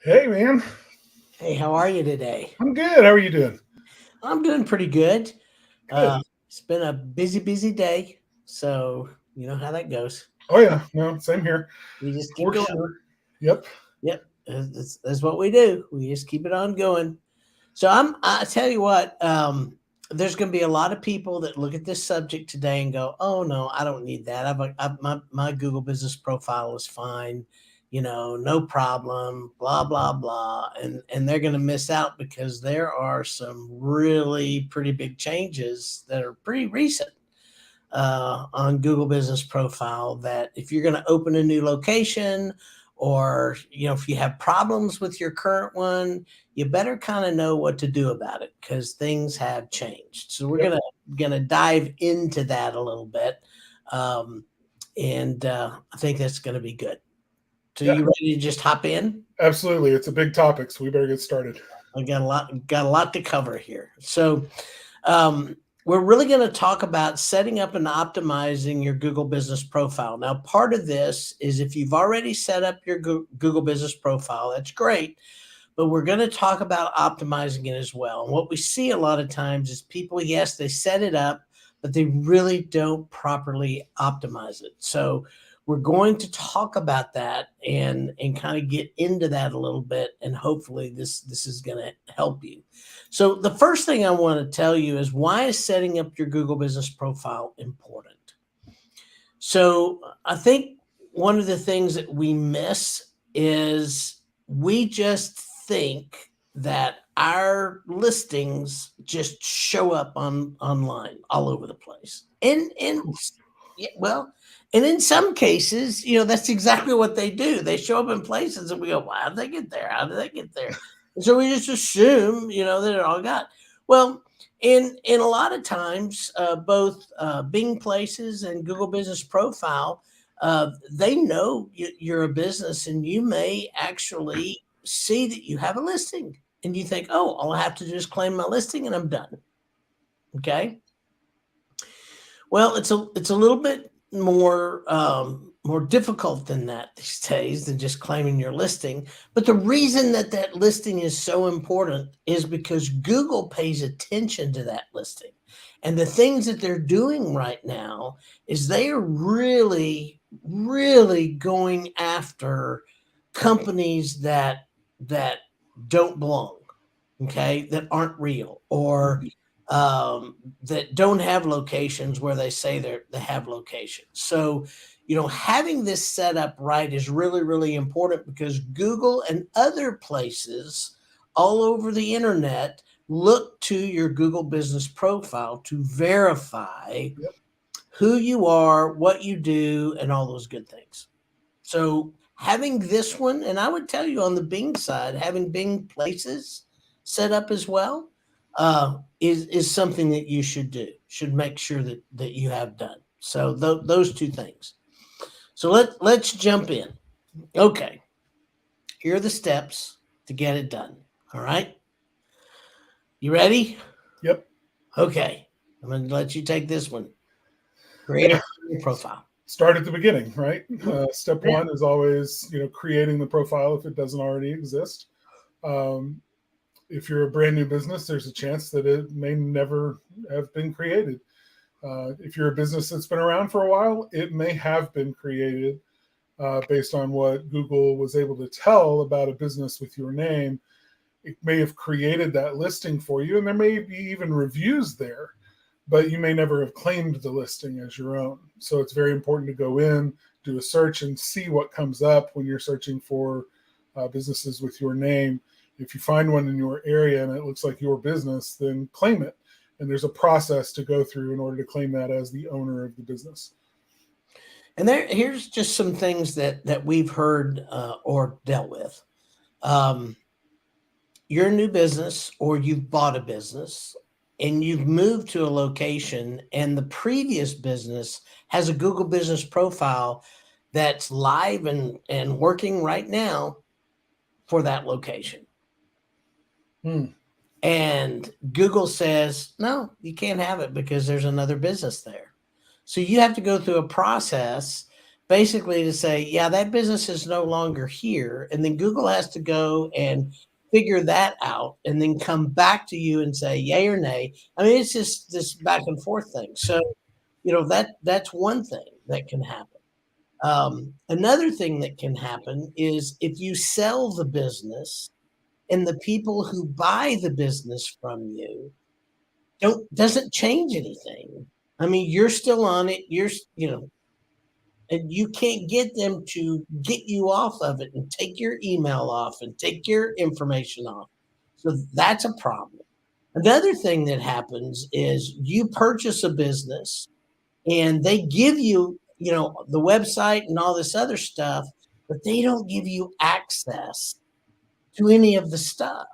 Hey, man. Hey, how are you today? I'm good. How are you doing? I'm doing pretty good. Uh, Good. it's been a busy day, so you know how that goes. Oh, yeah. No, same here. We just keep For going. sure. Yep. Yep, that's what we do. We just keep it on going. So I tell you what, there's going to be a lot of people that look at this subject today and go, "Oh no, I don't need that. My Google Business profile is fine, no problem." Blah blah blah, and they're going to miss out because there are some really pretty big changes that are pretty recent on Google Business Profile. That if you're going to open a new location, or if you have problems with your current one, you better kind of know what to do about it because things have changed. So we're Yep. gonna dive into that a little bit, um, and I think that's going to be good. So Yeah. you ready to just hop in? Absolutely. It's a big topic, so we better get started. I got a lot to cover here. So um, we're really going to talk about setting up and optimizing your Google Business Profile. Now, part of this is if you've already set up your Google Business Profile, that's great. But we're going to talk about optimizing it as well. And what we see a lot of times is people, yes, they set it up, but they really don't properly optimize it. So we're going to talk about that and kind of get into that a little bit, and hopefully this is going to help you. So the first thing I want to tell you is, why is setting up your Google Business Profile important? So I think one of the things that we miss is we just think that our listings just show up online all over the place. And yeah, well, and in some cases, that's exactly what they do. They show up in places and we go, "Wow, how did they get there? How did they get there?" And so we just assume, that it all got well. In a lot of times, both Bing Places and Google Business Profile, they know you're a business, and you may actually see that you have a listing, and you think, "Oh, all I have to do is claim my listing, and I'm done." Okay. Well, it's a little bit more difficult than that these days, than just claiming your listing. But the reason that listing is so important is because Google pays attention to that listing, and the things that they're doing right now is they are really going after companies that don't belong, okay, that aren't real, or that don't have locations where they say they have locations. So, having this set up right is really important, because Google and other places all over the internet look to your Google Business Profile to verify Yep. who you are, what you do, and all those good things. So having this one, and I would tell you on the Bing side, having Bing Places set up as well, is something that you should do. Should make sure that you have done. So those two things. So let's jump in. Okay, here are the steps to get it done. All right, you ready? Yep. Okay, I'm going to let you take this one. Create Yeah. a profile. Start at the beginning, right? Mhm. Step Yeah. one is always, creating the profile if it doesn't already exist. Um, if you're a brand new business, there's a chance that it may never have been created. If you're a business that's been around for a while, it may have been created based on what Google was able to tell about a business with your name. It may have created that listing for you, and there may be even reviews there, but you may never have claimed the listing as your own. So it's very important to go in, do a search, and see what comes up when you're searching for businesses with your name. If you find one in your area and it looks like your business, then claim it. And there's a process to go through in order to claim that as the owner of the business. And here's just some things that we've heard or dealt with. Um, you're a new business, or you've bought a business, and you've moved to a location, and the previous business has a Google Business Profile that's live and working right now for that location. Hmm. And Google says, "No, you can't have it because there's another business there." So you have to go through a process basically to say, yeah, that business is no longer here. And then Google has to go and figure that out and then come back to you and say yay or nay. I mean, it's just this back and forth thing. So, that's one thing that can happen. Another thing that can happen is if you sell the business and the people who buy the business from you doesn't change anything. I mean, you're still on it. And you can't get them to get you off of it and take your email off and take your information off. So that's a problem. Another thing that happens is you purchase a business and they give you, the website and all this other stuff, but they don't give you access to any of the stuff.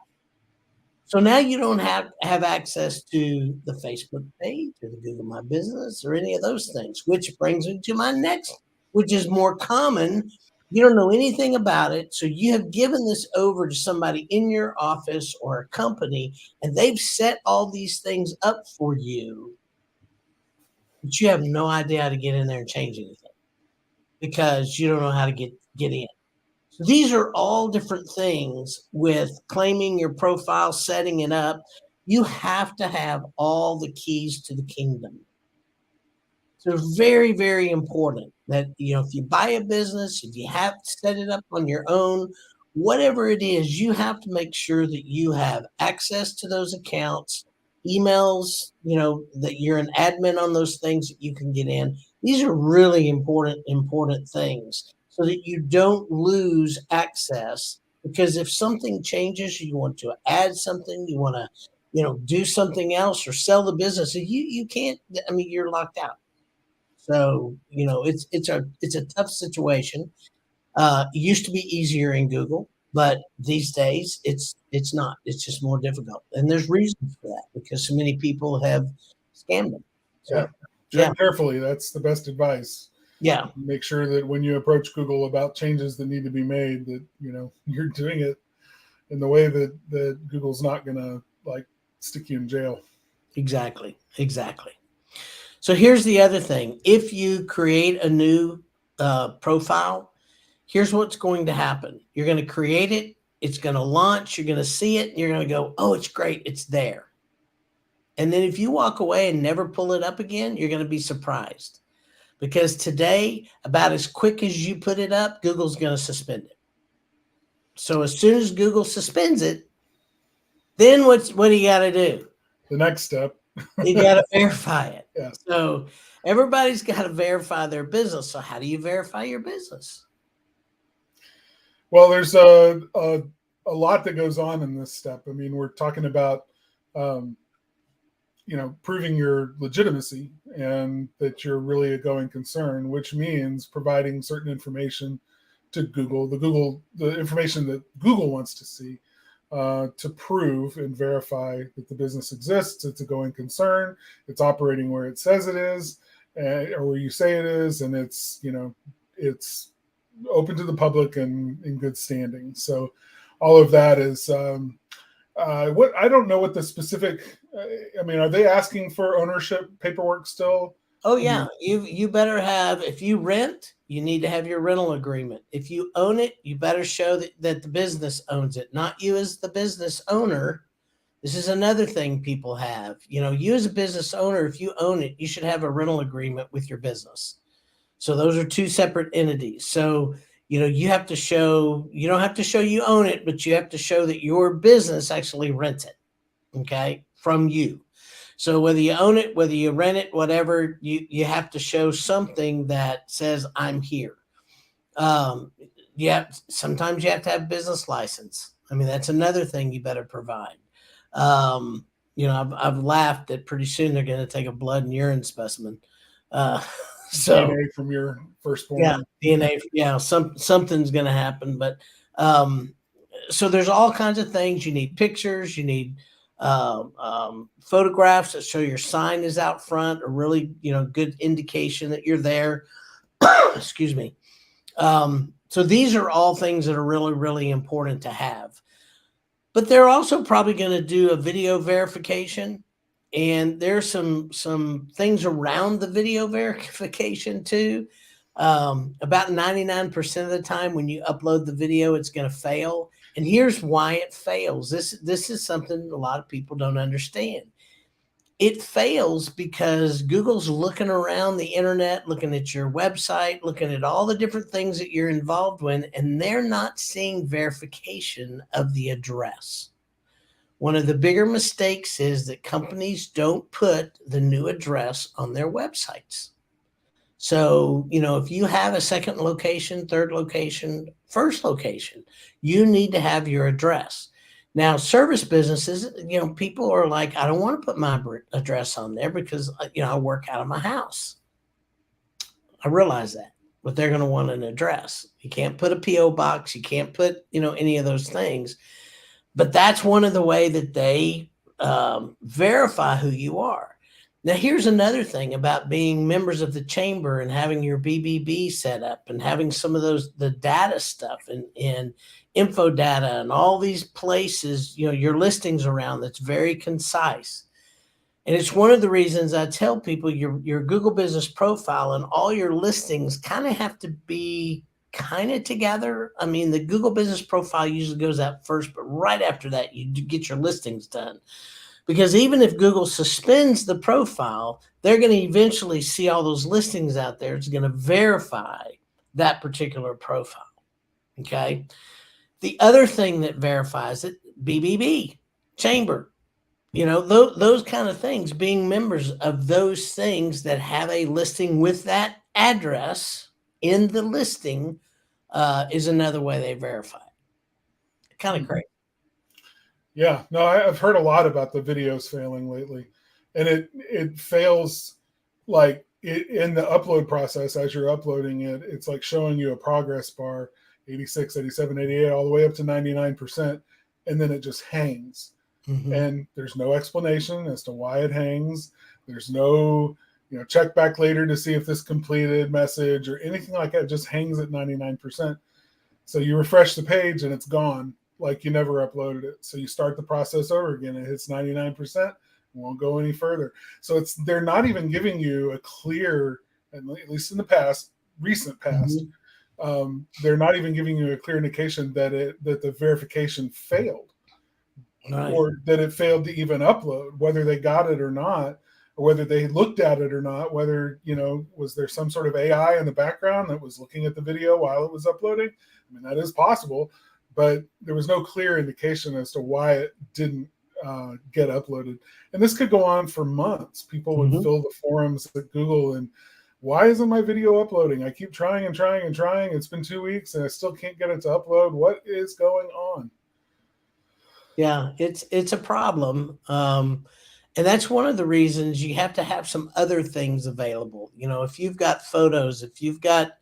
So now you don't have access to the Facebook page or the Google My Business or any of those things, which brings me to my next, which is more common. You don't know anything about it. So you have given this over to somebody in your office or a company, and they've set all these things up for you, but you have no idea how to get in there and change anything because you don't know how to get in. So these are all different things with claiming your profile, setting it up. You have to have all the keys to the kingdom. So it's very, very important that, if you buy a business, if you have to set it up on your own, whatever it is, you have to make sure that you have access to those accounts, emails, that you're an admin on those things that you can get in. These are really important things so that you don't lose access, because if something changes, you want to add something, you want to, do something else or sell the business, you can't, I mean, you're locked out. So, it's a tough situation. It used to be easier in Google, but these days it's not. It's just more difficult, and there's reasons for that because so many people have scammed them. Yeah. So, Tread carefully. That's the best advice. yeah, Make sure that when you approach Google about changes that need to be made, that you're doing it in the way that Google's not going to stick you in jail. exactly. So here's the other thing: if you create a new profile, here's what's going to happen. You're going to create it. It's going to launch. You're going to see it. And you're going to go, oh, it's great. It's there. And then if you walk away and never pull it up again, you're going to be surprised. Because today, about as quick as you put it up, Google's going to suspend it. So as soon as Google suspends it, then what do you got to do? The next step. You got to verify it. Yeah. So everybody's got to verify their business. So how do you verify your business? Well, there's a lot that goes on in this step. I mean, we're talking about, proving your legitimacy and that you're really a going concern, which means providing certain information to Google, the information that Google wants to see, to prove and verify that the business exists. It's a going concern. It's operating where it says it is, or where you say it is, and it's open to the public and in good standing. So all of that is what I don't know what the specific. I mean, are they asking for ownership paperwork still? Oh yeah, you better have. If you rent, you need to have your rental agreement. If you own it, you better show that the business owns it, not you as the business owner. This is another thing people have. You as a business owner, if you own it, you should have a rental agreement with your business. So those are two separate entities. So, you have to show, you don't have to show you own it, but you have to show that your business actually rents it, okay, from you. So whether you own it, whether you rent it, whatever, you have to show something that says I'm here. Sometimes you have to have business license. I mean, that's another thing you better provide. I've laughed that pretty soon they're going to take a blood and urine specimen. So DNA from your firstborn. Yeah, DNA. Yeah, something's going to happen. But so there's all kinds of things. You need pictures. You need photographs that show your sign is out front, a really good indication that you're there. Excuse me. So these are all things that are really, really important to have. But they're also probably going to do a video verification. And there's some things around the video verification too. About 99% of the time when you upload the video, it's going to fail. And here's why it fails. This is something a lot of people don't understand. It fails because Google's looking around the internet, looking at your website, looking at all the different things that you're involved with, and they're not seeing verification of the address. One of the bigger mistakes is that companies don't put the new address on their websites. So, if you have a second location, third location, first location, you need to have your address. Now, service businesses, people are like, I don't want to put my address on there because, I work out of my house. I realize that, but they're going to want an address. You can't put a P.O. box. You can't put, any of those things. But that's one of the way that they verify who you are. Now, here's another thing about being members of the chamber and having your BBB set up and having some of the data stuff and info data and all these places, your listings around that's very concise. And it's one of the reasons I tell people your Google business profile and all your listings kind of have to be kind of together. I mean, the Google business profile usually goes out first, but right after that, you get your listings done. Because even if Google suspends the profile, they're going to eventually see all those listings out there. It's going to verify that particular profile. Okay. The other thing that verifies it, BBB, chamber, those kind of things, being members of those things that have a listing with that address in the listing is another way they verify it. Kind of crazy. Yeah, no, I've heard a lot about the videos failing lately, and it fails like in the upload process. As you're uploading it, it's like showing you a progress bar, 86, 87, 88, all the way up to 99%, and then it just hangs. Mm-hmm. And there's no explanation as to why it hangs. There's no, check back later to see if this completed message or anything like that. It just hangs at 99%. So you refresh the page and it's gone, like you never uploaded it. So you start the process over again. It hits 99%, won't go any further. So they're not even giving you a clear, at least in the past, recent past, they're not even giving you a clear indication that the verification failed. Right. Or that it failed to even upload, whether they got it or not, or whether they looked at it or not, whether, was there some sort of AI in the background that was looking at the video while it was uploading? I mean, that is possible, but there was no clear indication as to why it didn't get uploaded. And this could go on for months. People would fill the forums at Google and, why isn't my video uploading? I keep trying and trying and trying. It's been 2 weeks and I still can't get it to upload. What is going on? Yeah, it's a problem. And that's one of the reasons you have to have some other things available. If you've got photos, if you've got,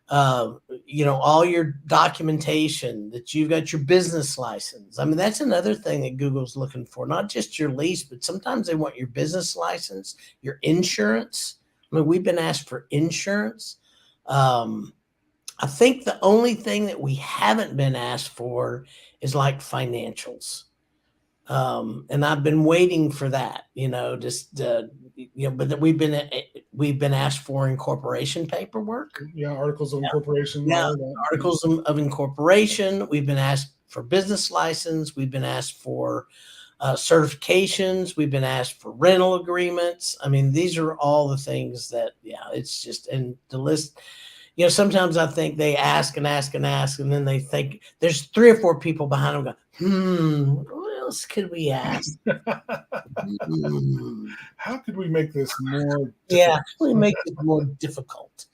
all your documentation, that you've got your business license. I mean, that's another thing that Google's looking for, not just your lease, but sometimes they want your business license, your insurance. I mean, we've been asked for insurance. I think the only thing that we haven't been asked for is like financials. And I've been waiting for that, but we've been asked for incorporation paperwork. Yeah. Articles of incorporation. Yeah. Articles of incorporation. We've been asked for business license. We've been asked for certifications. We've been asked for rental agreements. I mean, these are all the things that, it's just, and the list, sometimes I think they ask and ask and ask, and then they think there's 3 or 4 people behind them going, what else could we ask? How could we make this more difficult? Yeah, how can we make it more difficult?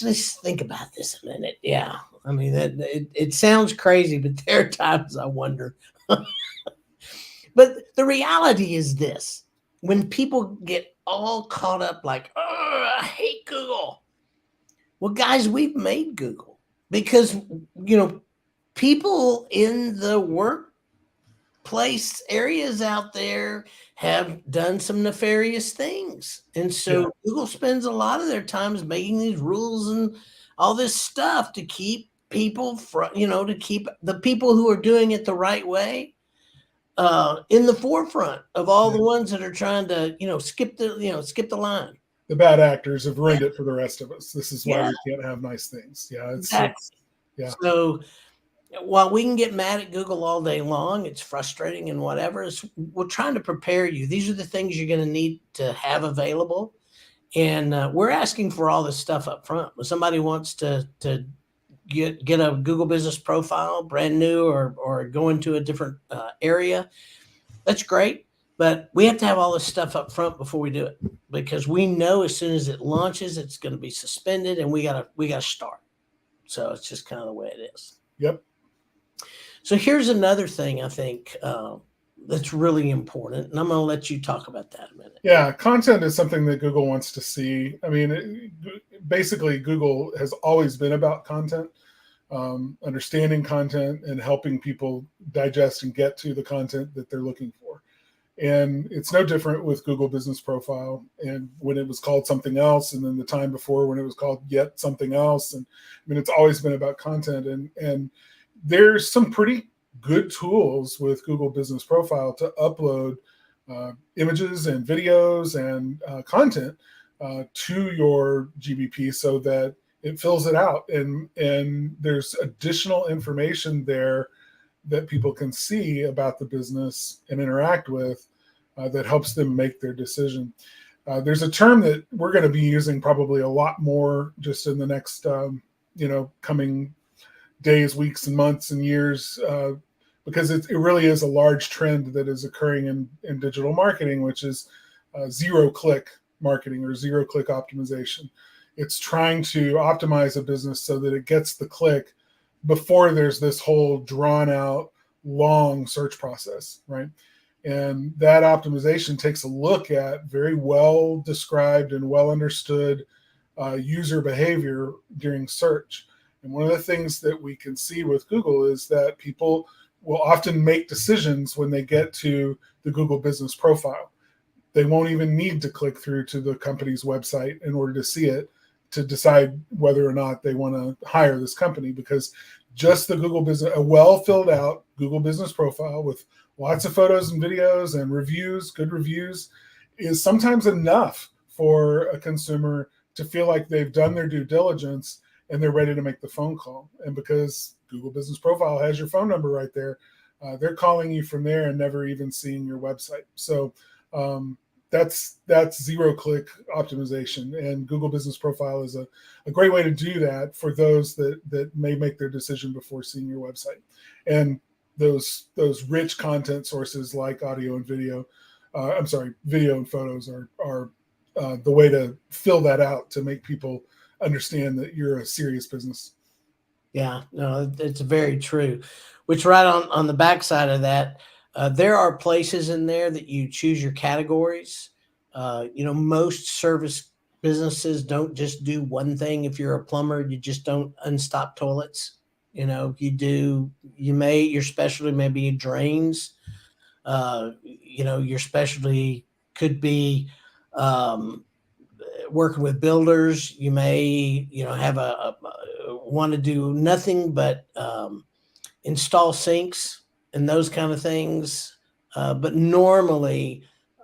Let's think about this a minute. Yeah, I mean, it sounds crazy, but there are times I wonder. But the reality is this. When people get all caught up like, oh, I hate Google. Well, guys, we've made Google because, people in the workplace areas out there have done some nefarious things. And so Google spends a lot of their time making these rules and all this stuff to keep people to keep the people who are doing it the right way in the forefront of all the ones that are trying to, skip the line. The bad actors have ruined it for the rest of us. This is why Yeah, we can't have nice things. Yeah, exactly. yeah, So while we can get mad at Google all day long, it's frustrating and whatever. We're trying to prepare you. These are the things you're going to need to have available, and we're asking for all this stuff up front. When somebody wants to get a Google Business Profile, brand new, or go into a different area, that's great. But we have to have all this stuff up front before we do it, because we know as soon as it launches, it's going to be suspended, and we gotta start. So it's just kind of the way it is. yep. So here's another thing I think that's really important, and I'm going to let you talk about that a minute. Yeah, content is something that Google wants to see. I mean, basically, Google has always been about content, understanding content, and helping people digest and get to the content that they're looking for. And it's no different with Google Business Profile, and when it was called something else, and then the time before when it was called yet something else. And I mean, it's always been about content. And there's some pretty good tools with Google Business Profile to upload images and videos and content to your GBP so that it fills it out, and there's additional information there that people can see about the business and interact with that helps them make their decision. There's a term that we're going to be using probably a lot more just in the next coming days, weeks, and months and years, because it really is a large trend that is occurring in digital marketing, which is zero-click marketing or zero-click optimization. It's trying to optimize a business so that it gets the click before there's this whole drawn-out, long search process, right? And that optimization takes a look at very well described and well understood user behavior during search. And one of the things that we can see with Google is that people will often make decisions when they get to the Google Business Profile. They won't even need to click through to the company's website in order to see it, to decide whether or not they want to hire this company, because just the Google Business, a well filled out Google Business Profile with lots of photos and videos and reviews, good reviews, is sometimes enough for a consumer to feel like they've done their due diligence and they're ready to make the phone call. And because Google Business Profile has your phone number right there, they're calling you from there and never even seeing your website. So that's zero-click optimization, and Google Business Profile is a great way to do that for those that may make their decision before seeing your website. And those rich content sources like audio and video, video and photos are the way to fill that out to make people understand that you're a serious business. Yeah, no, it's very true. Which right on the backside of that, there are places in there that you choose your categories. Most service businesses don't just do one thing. If you're a plumber, you just don't unstop toilets. Your specialty may be drains. Your specialty could be working with builders. You may, have want to do nothing but install sinks and those kind of things. But normally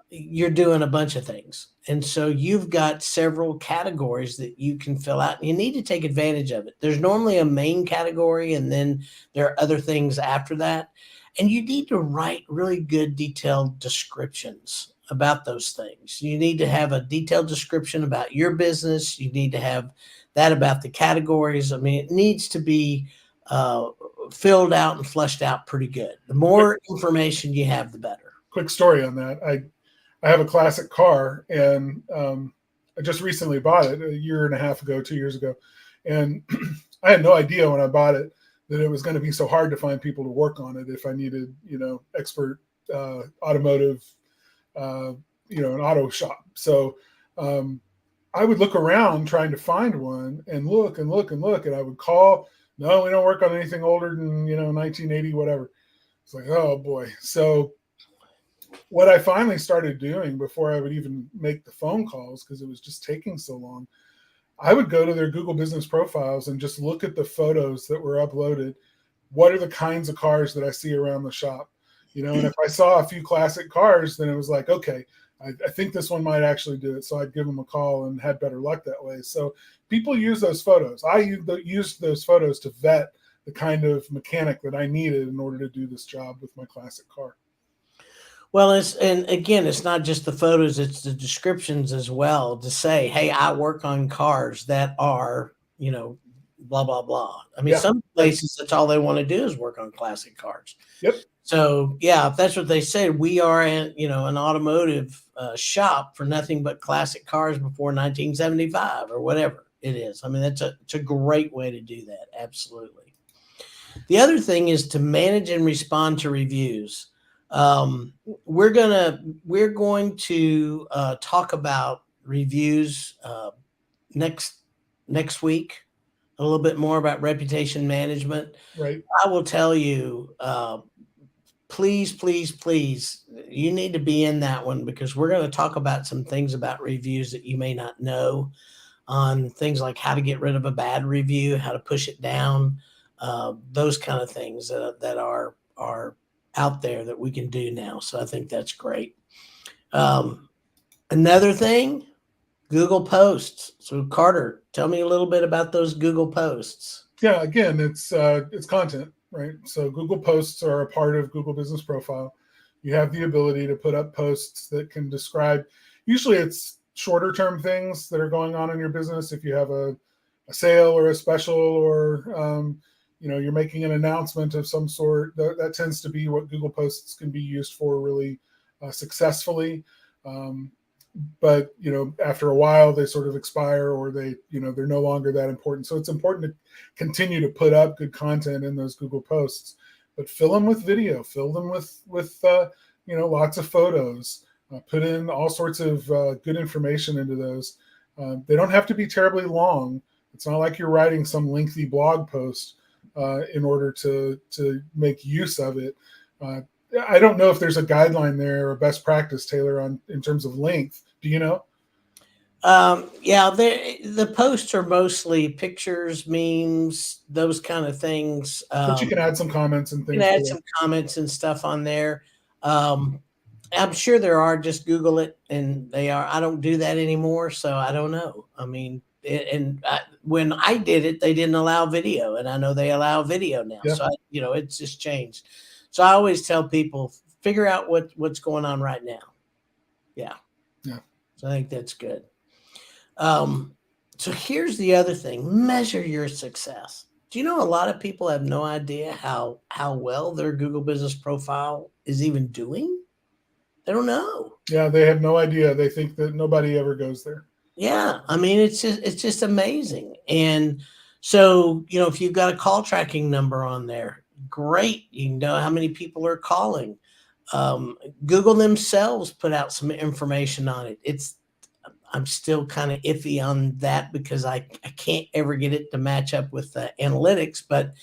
you're doing a bunch of things. And so you've got several categories that you can fill out, and you need to take advantage of it. There's normally a main category, and then there are other things after that. And you need to write really good detailed descriptions about those things. You need to have a detailed description about your business. You need to have that about the categories. I mean, it needs to be filled out and fleshed out pretty good. The more information you have, the better. Quick story on that. I have a classic car, and I just recently bought it a year and a half ago, 2 years ago. And I had no idea when I bought it that it was going to be so hard to find people to work on it if I needed, expert automotive, an auto shop. So I would look around trying to find one and look and look and look, and I would call, no, we don't work on anything older than, 1980, whatever. It's like, oh boy. So what I finally started doing before I would even make the phone calls, because it was just taking so long, I would go to their Google Business Profiles and just look at the photos that were uploaded. What are the kinds of cars that I see around the shop? And if I saw a few classic cars, then it was like, okay, I think this one might actually do it. So I'd give them a call and had better luck that way. So people use those photos. I used those photos to vet the kind of mechanic that I needed in order to do this job with my classic car. Well, and again, it's not just the photos, it's the descriptions as well to say, hey, I work on cars that are, blah, blah, blah. I mean, Yeah. some places, that's all they want to do is work on classic cars. Yep. So, yeah, if that's what they said, we are an automotive shop for nothing but classic cars before 1975 or whatever it is. I mean, it's a great way to do that. Absolutely. The other thing is to manage and respond to reviews. We're going to talk about reviews next week. A little bit more about reputation management. Right. I will tell you, please, please, please, you need to be in that one, because we're going to talk about some things about reviews that you may not know, on things like how to get rid of a bad review, how to push it down, those kind of things that are out there that we can do now. So I think that's great. Another thing, Google Posts. So Carter, tell me a little bit about those Google Posts. Yeah, again, it's content, right? So Google Posts are a part of Google Business Profile. You have the ability to put up posts that can describe, usually it's shorter term things that are going on in your business. If you have a sale or a special, or you're making an announcement of some sort, that tends to be what Google Posts can be used for really successfully. But after a while they sort of expire, or they're no longer that important. So it's important to continue to put up good content in those Google Posts, but fill them with video, fill them with lots of photos, put in all sorts of good information into those. They don't have to be terribly long. It's not like you're writing some lengthy blog post in order to make use of it. I don't know if there's a guideline there or a best practice, Taylor, in terms of length. Do you know? Yeah, the posts are mostly pictures, memes, those kind of things. But you can add some comments and things. You can add some comments and stuff on there. I'm sure there are. Just Google it, and they are. I don't do that anymore, so I don't know. I mean, when I did it, they didn't allow video, and I know they allow video now. Yeah. So it's just changed. So I always tell people, figure out what's going on right now. Yeah. Yeah. So I think that's good. So here's the other thing: measure your success. Do you know a lot of people have no idea how well their Google Business Profile is even doing? They don't know. Yeah, they have no idea. They think that nobody ever goes there. Yeah, I mean, it's just amazing. And so, if you've got a call tracking number on there, great. You can know how many people are calling. Google themselves put out some information on it. I'm still kind of iffy on that, because I can't ever get it to match up with the analytics. But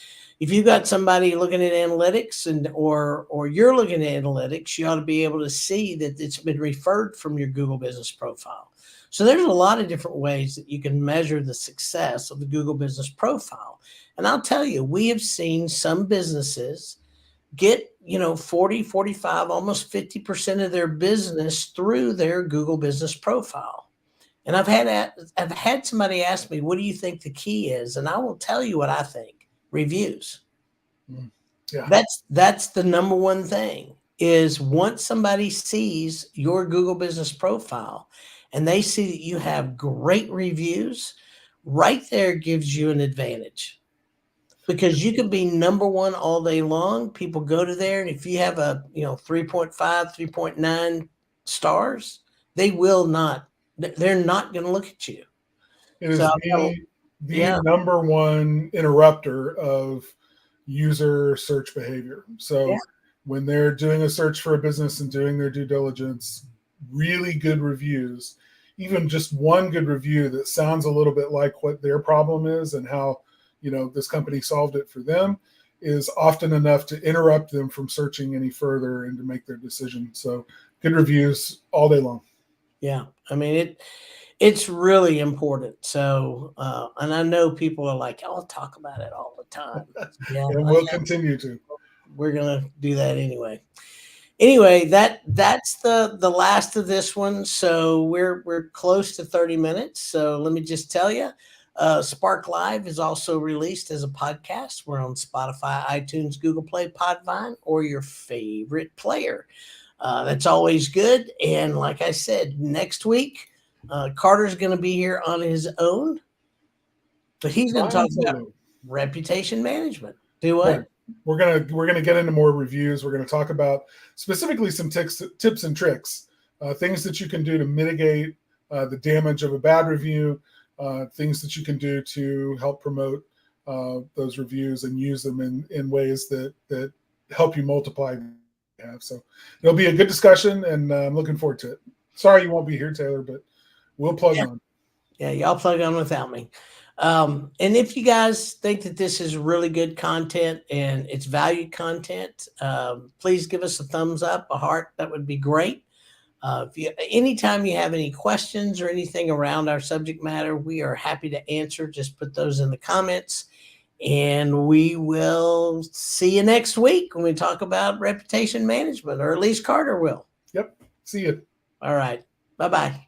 if you've got somebody looking at analytics or you're looking at analytics, you ought to be able to see that it's been referred from your Google Business Profile. So there's a lot of different ways that you can measure the success of the Google Business Profile. And I'll tell you, we have seen some businesses get 40, 45, almost 50% of their business through their Google Business Profile. And I've had somebody ask me, what do you think the key is? And I will tell you what I think: reviews. Yeah. That's the number one thing, is once somebody sees your Google Business Profile and they see that you have great reviews, right there gives you an advantage. Because you could be number one all day long. People go to there, and if you have a 3.5, 3.9 stars, they're not going to look at you. It is the number one interrupter of user search behavior. So when they're doing a search for a business and doing their due diligence, really good reviews, even just one good review that sounds a little bit like what their problem is and how this company solved it for them, is often enough to interrupt them from searching any further and to make their decision. So good reviews all day long. Yeah. I mean, it's really important. So, and I know people are like, I'll talk about it all the time. Yeah. And we'll continue to. We're going to do that anyway. Anyway, that's the last of this one. So we're close to 30 minutes. So let me just tell you, Spark Live is also released as a podcast. We're on Spotify, iTunes, Google Play, Podvine, or your favorite player. That's always good. And like I said, next week, Carter's going to be here on his own, but he's going to talk about reputation management. Do what? Right. We're gonna get into more reviews. We're gonna talk about specifically some tips and tricks, things that you can do to mitigate the damage of a bad review, things that you can do to help promote those reviews and use them in ways that help you multiply. So it'll be a good discussion, and I'm looking forward to it. Sorry you won't be here, Taylor, but we'll plug on. Yeah, y'all plug on without me. And if you guys think that this is really good content and it's valued content, please give us a thumbs up, a heart. That would be great. Anytime you have any questions or anything around our subject matter, we are happy to answer. Just put those in the comments, and we will see you next week when we talk about reputation management, or at least Carter will. Yep. See you. All right. Bye-bye.